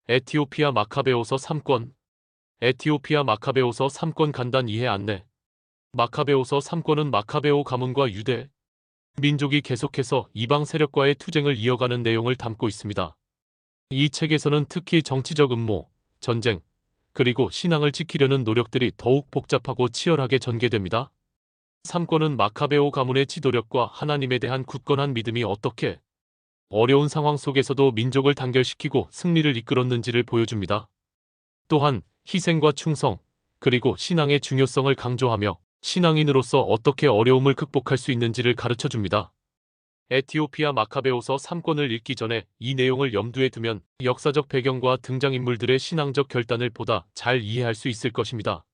에티오피아 마카베오서 3권. 에티오피아 마카베오서 3권 간단 이해 안내. 마카베오서 3권은 마카베오 가문과 유대 민족이 계속해서 이방 세력과의 투쟁을 이어가는 내용을 담고 있습니다. 이 책에서는 특히 정치적 음모, 전쟁, 그리고 신앙을 지키려는 노력들이 더욱 복잡하고 치열하게 전개됩니다. 3권은 마카베오 가문의 지도력과 하나님에 대한 굳건한 믿음이 어떻게 어려운 상황 속에서도 민족을 단결시키고 승리를 이끌었는지를 보여줍니다. 또한 희생과 충성, 그리고 신앙의 중요성을 강조하며 신앙인으로서 어떻게 어려움을 극복할 수 있는지를 가르쳐줍니다. 에티오피아 마카베오서 3권을 읽기 전에 이 내용을 염두에 두면 역사적 배경과 등장인물들의 신앙적 결단을 보다 잘 이해할 수 있을 것입니다.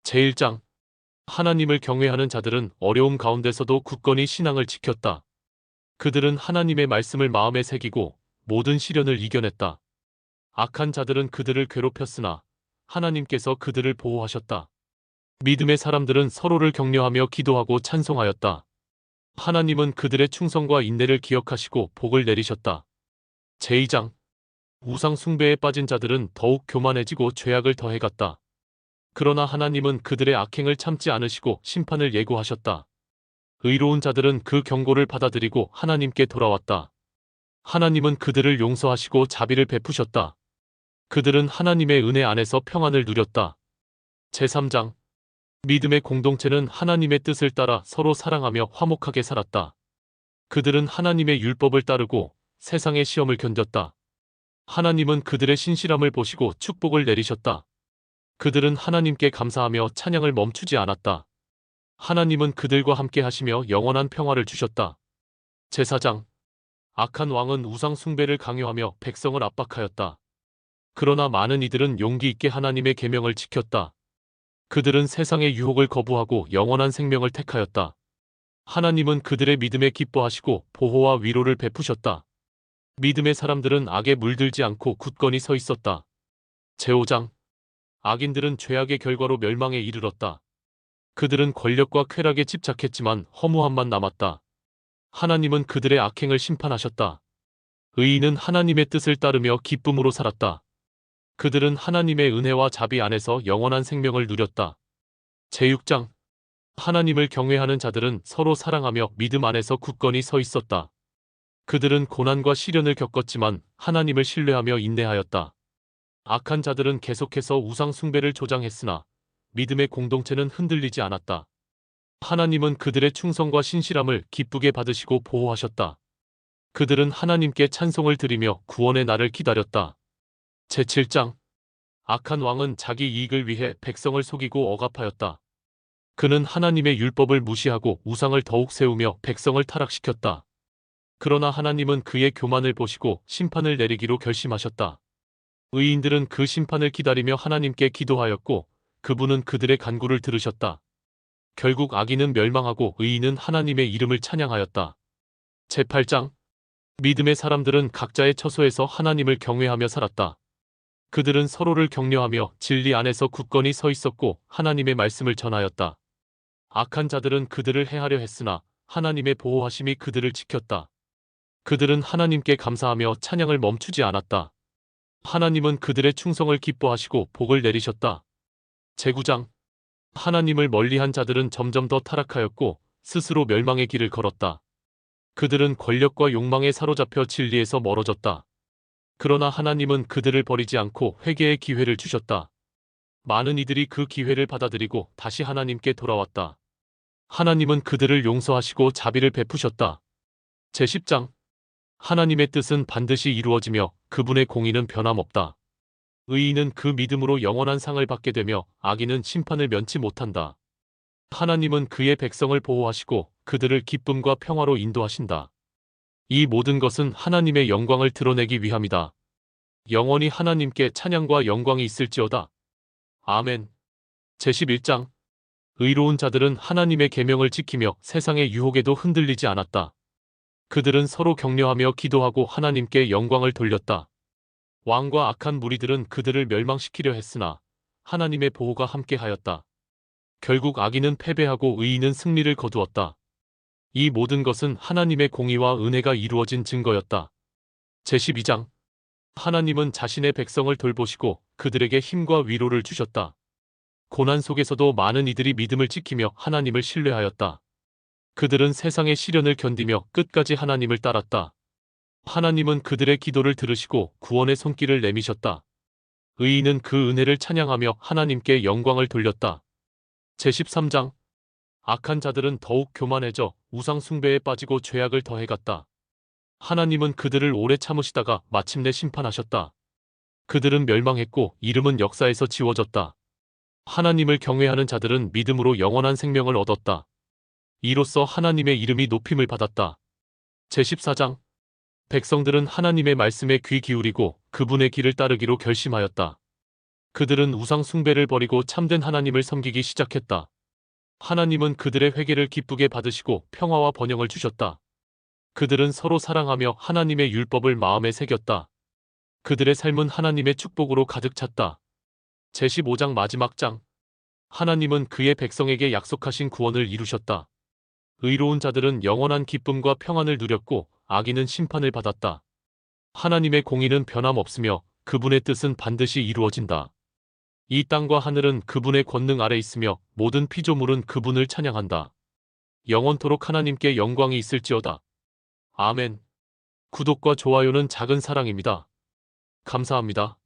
제1장. 하나님을 경외하는 자들은 어려움 가운데서도 굳건히 신앙을 지켰다. 그들은 하나님의 말씀을 마음에 새기고 모든 시련을 이겨냈다. 악한 자들은 그들을 괴롭혔으나 하나님께서 그들을 보호하셨다. 믿음의 사람들은 서로를 격려하며 기도하고 찬송하였다. 하나님은 그들의 충성과 인내를 기억하시고 복을 내리셨다. 제2장. 우상 숭배에 빠진 자들은 더욱 교만해지고 죄악을 더해갔다. 그러나 하나님은 그들의 악행을 참지 않으시고 심판을 예고하셨다. 의로운 자들은 그 경고를 받아들이고 하나님께 돌아왔다. 하나님은 그들을 용서하시고 자비를 베푸셨다. 그들은 하나님의 은혜 안에서 평안을 누렸다. 제3장. 믿음의 공동체는 하나님의 뜻을 따라 서로 사랑하며 화목하게 살았다. 그들은 하나님의 율법을 따르고 세상의 시험을 견뎠다. 하나님은 그들의 신실함을 보시고 축복을 내리셨다. 그들은 하나님께 감사하며 찬양을 멈추지 않았다. 하나님은 그들과 함께 하시며 영원한 평화를 주셨다. 제4장. 악한 왕은 우상 숭배를 강요하며 백성을 압박하였다. 그러나 많은 이들은 용기 있게 하나님의 계명을 지켰다. 그들은 세상의 유혹을 거부하고 영원한 생명을 택하였다. 하나님은 그들의 믿음에 기뻐하시고 보호와 위로를 베푸셨다. 믿음의 사람들은 악에 물들지 않고 굳건히 서 있었다. 제5장. 악인들은 죄악의 결과로 멸망에 이르렀다. 그들은 권력과 쾌락에 집착했지만 허무함만 남았다. 하나님은 그들의 악행을 심판하셨다. 의인은 하나님의 뜻을 따르며 기쁨으로 살았다. 그들은 하나님의 은혜와 자비 안에서 영원한 생명을 누렸다. 제6장. 하나님을 경외하는 자들은 서로 사랑하며 믿음 안에서 굳건히 서 있었다. 그들은 고난과 시련을 겪었지만 하나님을 신뢰하며 인내하였다. 악한 자들은 계속해서 우상 숭배를 조장했으나 믿음의 공동체는 흔들리지 않았다. 하나님은 그들의 충성과 신실함을 기쁘게 받으시고 보호하셨다. 그들은 하나님께 찬송을 드리며 구원의 날을 기다렸다. 제7장. 악한 왕은 자기 이익을 위해 백성을 속이고 억압하였다. 그는 하나님의 율법을 무시하고 우상을 더욱 세우며 백성을 타락시켰다. 그러나 하나님은 그의 교만을 보시고 심판을 내리기로 결심하셨다. 의인들은 그 심판을 기다리며 하나님께 기도하였고 그분은 그들의 간구를 들으셨다. 결국 악인은 멸망하고 의인은 하나님의 이름을 찬양하였다. 제8장. 믿음의 사람들은 각자의 처소에서 하나님을 경외하며 살았다. 그들은 서로를 격려하며 진리 안에서 굳건히 서 있었고 하나님의 말씀을 전하였다. 악한 자들은 그들을 해하려 했으나 하나님의 보호하심이 그들을 지켰다. 그들은 하나님께 감사하며 찬양을 멈추지 않았다. 하나님은 그들의 충성을 기뻐하시고 복을 내리셨다. 제9장. 하나님을 멀리한 자들은 점점 더 타락하였고 스스로 멸망의 길을 걸었다. 그들은 권력과 욕망에 사로잡혀 진리에서 멀어졌다. 그러나 하나님은 그들을 버리지 않고 회개의 기회를 주셨다. 많은 이들이 그 기회를 받아들이고 다시 하나님께 돌아왔다. 하나님은 그들을 용서하시고 자비를 베푸셨다. 제10장. 하나님의 뜻은 반드시 이루어지며 그분의 공의는 변함없다. 의인은 그 믿음으로 영원한 상을 받게 되며 악인은 심판을 면치 못한다. 하나님은 그의 백성을 보호하시고 그들을 기쁨과 평화로 인도하신다. 이 모든 것은 하나님의 영광을 드러내기 위함이다. 영원히 하나님께 찬양과 영광이 있을지어다. 아멘. 제11장. 의로운 자들은 하나님의 계명을 지키며 세상의 유혹에도 흔들리지 않았다. 그들은 서로 격려하며 기도하고 하나님께 영광을 돌렸다. 왕과 악한 무리들은 그들을 멸망시키려 했으나 하나님의 보호가 함께하였다. 결국 악인은 패배하고 의인은 승리를 거두었다. 이 모든 것은 하나님의 공의와 은혜가 이루어진 증거였다. 제12장. 하나님은 자신의 백성을 돌보시고 그들에게 힘과 위로를 주셨다. 고난 속에서도 많은 이들이 믿음을 지키며 하나님을 신뢰하였다. 그들은 세상의 시련을 견디며 끝까지 하나님을 따랐다. 하나님은 그들의 기도를 들으시고 구원의 손길을 내미셨다. 의인은 그 은혜를 찬양하며 하나님께 영광을 돌렸다. 제13장 악한 자들은 더욱 교만해져 우상 숭배에 빠지고 죄악을 더해갔다. 하나님은 그들을 오래 참으시다가 마침내 심판하셨다. 그들은 멸망했고 이름은 역사에서 지워졌다. 하나님을 경외하는 자들은 믿음으로 영원한 생명을 얻었다. 이로써 하나님의 이름이 높임을 받았다. 제14장 백성들은 하나님의 말씀에 귀 기울이고 그분의 길을 따르기로 결심하였다. 그들은 우상 숭배를 버리고 참된 하나님을 섬기기 시작했다. 하나님은 그들의 회개를 기쁘게 받으시고 평화와 번영을 주셨다. 그들은 서로 사랑하며 하나님의 율법을 마음에 새겼다. 그들의 삶은 하나님의 축복으로 가득 찼다. 제15장 마지막 장 하나님은 그의 백성에게 약속하신 구원을 이루셨다. 의로운 자들은 영원한 기쁨과 평안을 누렸고 악인은 심판을 받았다. 하나님의 공의는 변함없으며 그분의 뜻은 반드시 이루어진다. 이 땅과 하늘은 그분의 권능 아래 있으며 모든 피조물은 그분을 찬양한다. 영원토록 하나님께 영광이 있을지어다. 아멘. 구독과 좋아요는 작은 사랑입니다. 감사합니다.